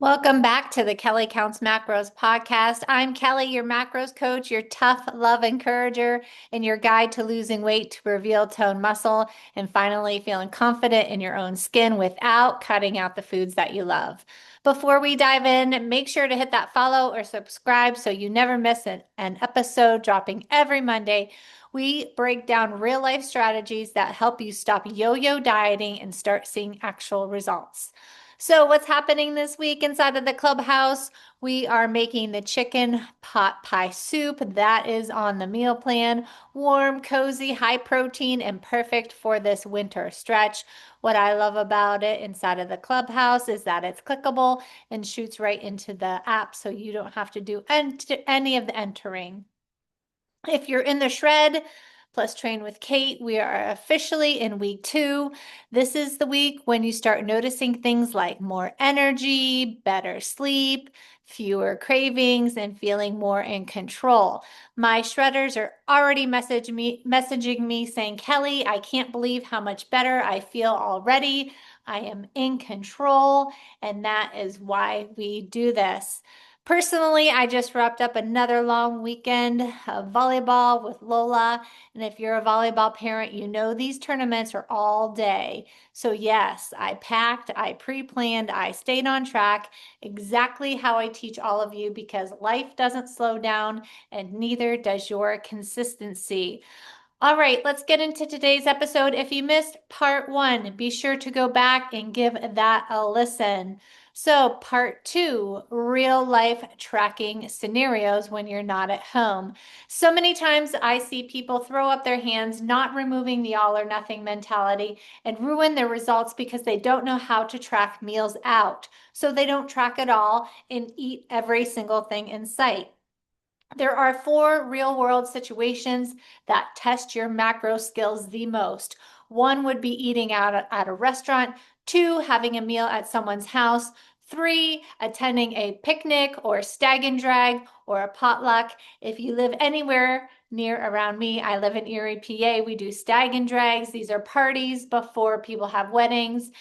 Welcome back to the Kelly Counts Macros podcast. I'm Kelly, your macros coach, your tough love encourager, and your guide to losing weight to reveal tone muscle and finally feeling confident in your own skin without cutting out the foods that you love. Before we dive in, make sure to hit that follow or subscribe so you never miss an episode dropping every Monday. We break down real life strategies that help you stop yo-yo dieting and start seeing actual results. So, what's happening this week inside of the clubhouse? We are making the chicken pot pie soup. That is on the meal plan. Warm, cozy, high protein, and perfect for this winter stretch. What I love about it inside of the clubhouse is that it's clickable and shoots right into the app so you don't have to do any of the entering. If you're in the shred, plus train with Kate, we are officially in week 2. This is the week when you start noticing things like more energy, better sleep, fewer cravings, and feeling more in control. My shredders are already messaging me saying, Kelly, I can't believe how much better I feel already. I am in control, and that is why we do this. Personally, I just wrapped up another long weekend of volleyball with Lola. And if you're a volleyball parent, you know these tournaments are all day. So, yes, I packed, I pre planned, I stayed on track, exactly how I teach all of you because life doesn't slow down and neither does your consistency. All right, let's get into today's episode. If you missed part 1, be sure to go back and give that a listen. So, part 2, real life tracking scenarios when you're not at home. So many times I see people throw up their hands, not removing the all or nothing mentality, and ruin their results because they don't know how to track meals out. So they don't track at all and eat every single thing in sight. There are 4 real world situations that test your macro skills the most. One would be eating out at a restaurant, 2, having a meal at someone's house, 3, attending a picnic or stag and drag or a potluck. If you live anywhere near around me, I live in Erie, PA, we do stag and drags. These are parties before people have weddings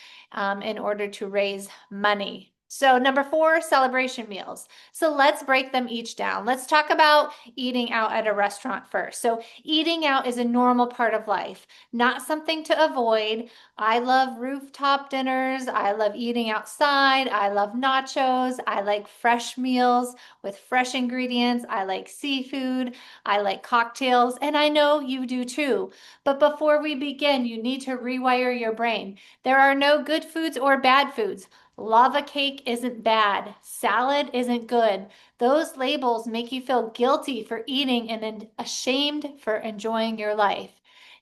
in order to raise money. So, number 4, celebration meals. So let's break them each down. Let's talk about eating out at a restaurant first. So, eating out is a normal part of life, not something to avoid. I love rooftop dinners. I love eating outside. I love nachos. I like fresh meals with fresh ingredients. I like seafood. I like cocktails. And I know you do too. But before we begin, you need to rewire your brain. There are no good foods or bad foods. Lava cake isn't bad. Salad isn't good. Those labels make you feel guilty for eating and ashamed for enjoying your life.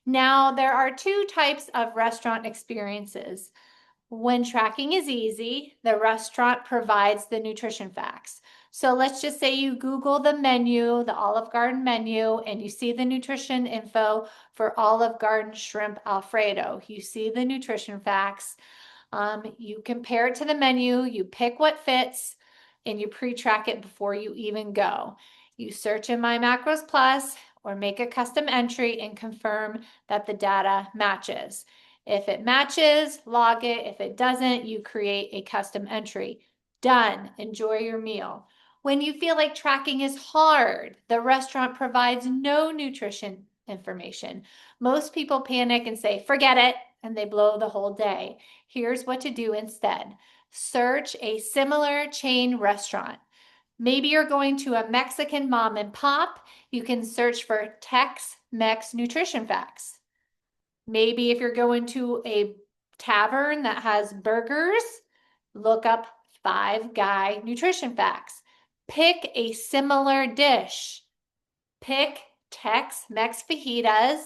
Now, there are 2 types of restaurant experiences. When tracking is easy, the restaurant provides the nutrition facts. So let's just say you Google the menu, the Olive Garden menu, and you see the nutrition info for Olive Garden shrimp Alfredo. You see the nutrition facts. You compare it to the menu, you pick what fits, and you pre-track it before you even go. You search in My Macros Plus or make a custom entry and confirm that the data matches. If it matches, log it. If it doesn't, you create a custom entry. Done. Enjoy your meal. When you feel like tracking is hard, the restaurant provides no nutrition information. Most people panic and say, forget it, and they blow the whole day. Here's what to do instead. Search a similar chain restaurant. Maybe you're going to a Mexican mom and pop. You can search for Tex-Mex nutrition facts. Maybe if you're going to a tavern that has burgers, look up Five Guy nutrition facts. Pick a similar dish. Pick Tex-Mex fajitas,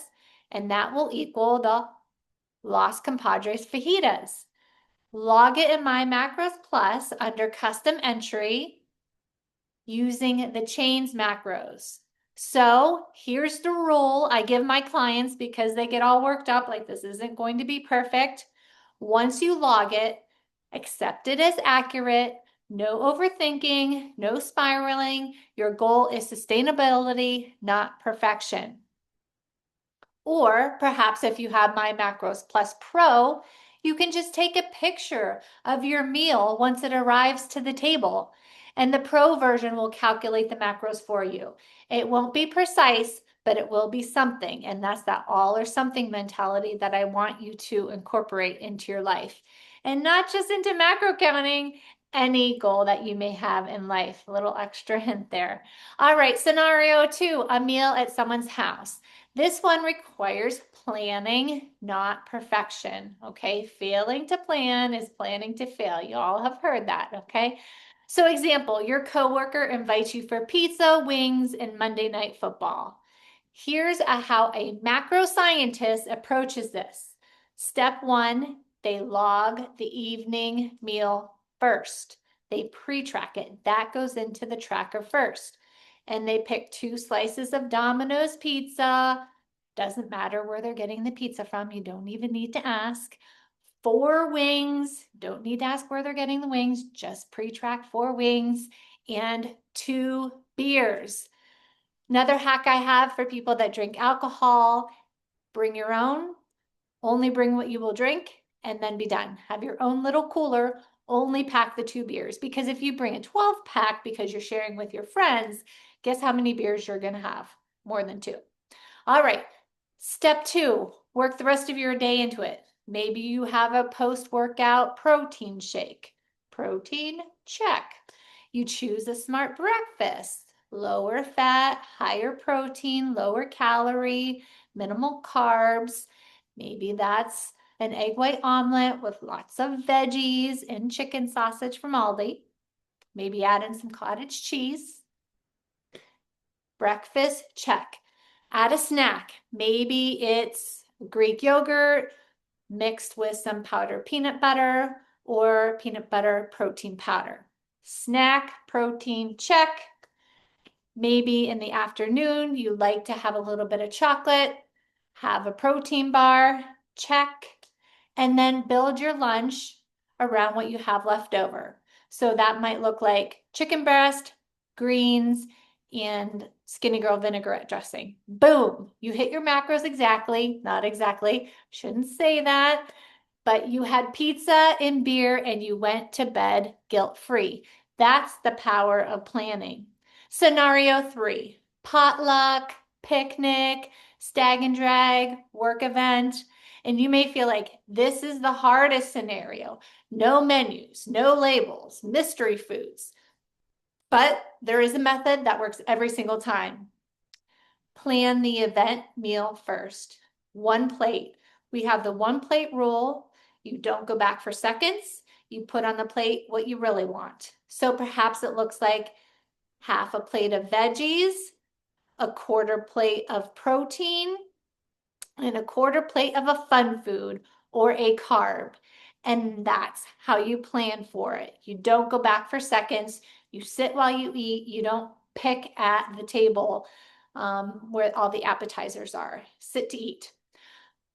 and that will equal the Los Compadres fajitas. Log it in My Macros Plus under custom entry using the chains macros. So here's the rule I give my clients because they get all worked up like this isn't going to be perfect. Once you log it, accept it as accurate, no overthinking, no spiraling. Your goal is sustainability, not perfection. Or perhaps if you have My Macros Plus Pro, You can just take a picture of your meal once it arrives to the table, and the pro version will calculate the macros for you. It won't be precise, but it will be something. And that's that all or something mentality that I want you to incorporate into your life. And not just into macro counting, any goal that you may have in life. A little extra hint there. All right, scenario 2, a meal at someone's house. This one requires planning, not perfection, okay? Failing to plan is planning to fail. You all have heard that, okay? So example, your coworker invites you for pizza, wings, and Monday Night Football. Here's how a macro scientist approaches this. Step 1, they log the evening meal first. They pre-track it. That goes into the tracker first. And they pick 2 slices of Domino's pizza. Doesn't matter where they're getting the pizza from. You don't even need to ask. 4 wings. Don't need to ask where they're getting the wings. Just pre-track 4 wings and 2 beers. Another hack I have for people that drink alcohol, bring your own, only bring what you will drink, and then be done. Have your own little cooler, only pack the 2 beers. Because if you bring a 12 pack because you're sharing with your friends, guess how many beers you're gonna have? More than 2. All right, step 2, work the rest of your day into it. Maybe you have a post-workout protein shake. Protein, check. You choose a smart breakfast. Lower fat, higher protein, lower calorie, minimal carbs. Maybe that's an egg white omelet with lots of veggies and chicken sausage from Aldi. Maybe add in some cottage cheese. Breakfast, check. Add a snack. Maybe it's Greek yogurt mixed with some powdered peanut butter or peanut butter protein powder. Snack, protein, check. Maybe in the afternoon, you like to have a little bit of chocolate, have a protein bar, check, and then build your lunch around what you have left over. So that might look like chicken breast, greens, and Skinny Girl vinaigrette dressing. Boom, you hit your macros exactly, not exactly, shouldn't say that, but you had pizza and beer and you went to bed guilt-free. That's the power of planning. Scenario 3, potluck, picnic, stag and drag, work event. And you may feel like this is the hardest scenario. No menus, no labels, mystery foods. But there is a method that works every single time. Plan the event meal first. 1 plate. We have the 1 plate rule. You don't go back for seconds. You put on the plate what you really want. So perhaps it looks like half a plate of veggies, a 1/4 plate of protein, and a 1/4 plate of a fun food or a carb. And that's how you plan for it. You don't go back for seconds. You sit while you eat. You don't pick at the table where all the appetizers are. Sit to eat.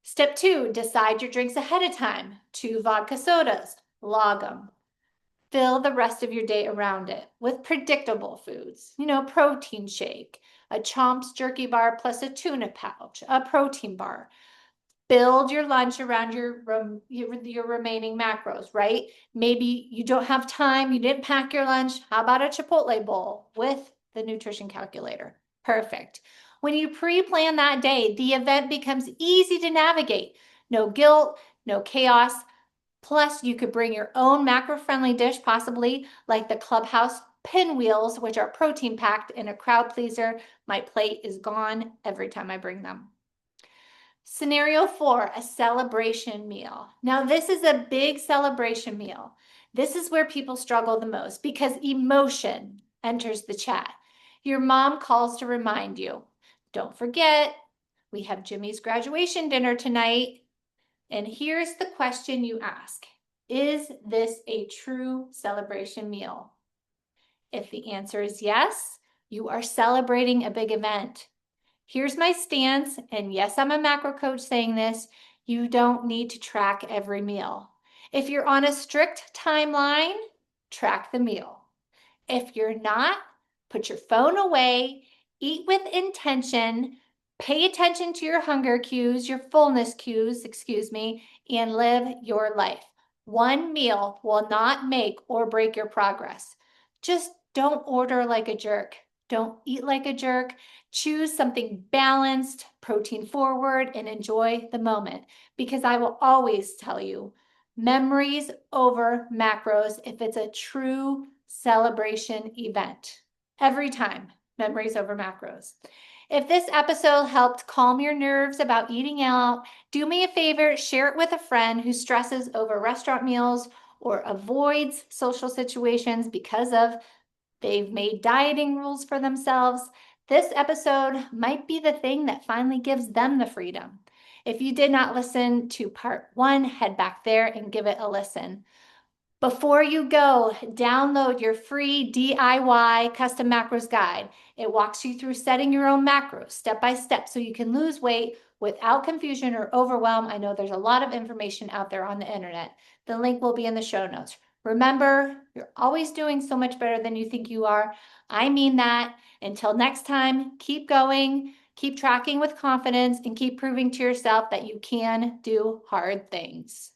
Step 2, decide your drinks ahead of time. 2 vodka sodas, log them. Fill the rest of your day around it with predictable foods, protein shake, a Chomps jerky bar plus a tuna pouch, a protein bar. Build your lunch around your remaining macros, right? Maybe you don't have time, you didn't pack your lunch. How about a Chipotle bowl with the nutrition calculator? Perfect. When you pre-plan that day, the event becomes easy to navigate. No guilt, no chaos. Plus, you could bring your own macro-friendly dish, possibly like the Clubhouse pinwheels, which are protein-packed and a crowd pleaser. My plate is gone every time I bring them. Scenario 4, a celebration meal. Now, this is a big celebration meal. This is where people struggle the most because emotion enters the chat. Your mom calls to remind you, don't forget, we have Jimmy's graduation dinner tonight. And here's the question you ask. Is this a true celebration meal? If the answer is yes, you are celebrating a big event. Here's my stance, and yes, I'm a macro coach saying this, you don't need to track every meal. If you're on a strict timeline, track the meal. If you're not, put your phone away, eat with intention, Pay attention to your hunger cues, your fullness cues, and live your life. One meal will not make or break your progress. Just don't order like a jerk. Don't eat like a jerk. Choose something balanced, protein forward, and enjoy the moment. Because I will always tell you, memories over macros if it's a true celebration event. Every time, memories over macros. If this episode helped calm your nerves about eating out, do me a favor, share it with a friend who stresses over restaurant meals or avoids social situations because of they've made dieting rules for themselves. This episode might be the thing that finally gives them the freedom. If you did not listen to part 1, head back there and give it a listen. Before you go, download your free DIY custom macros guide. It walks you through setting your own macros step by step so you can lose weight without confusion or overwhelm. I know there's a lot of information out there on the internet. The link will be in the show notes. Remember, you're always doing so much better than you think you are. I mean that. Until next time, keep going, keep tracking with confidence, and keep proving to yourself that you can do hard things.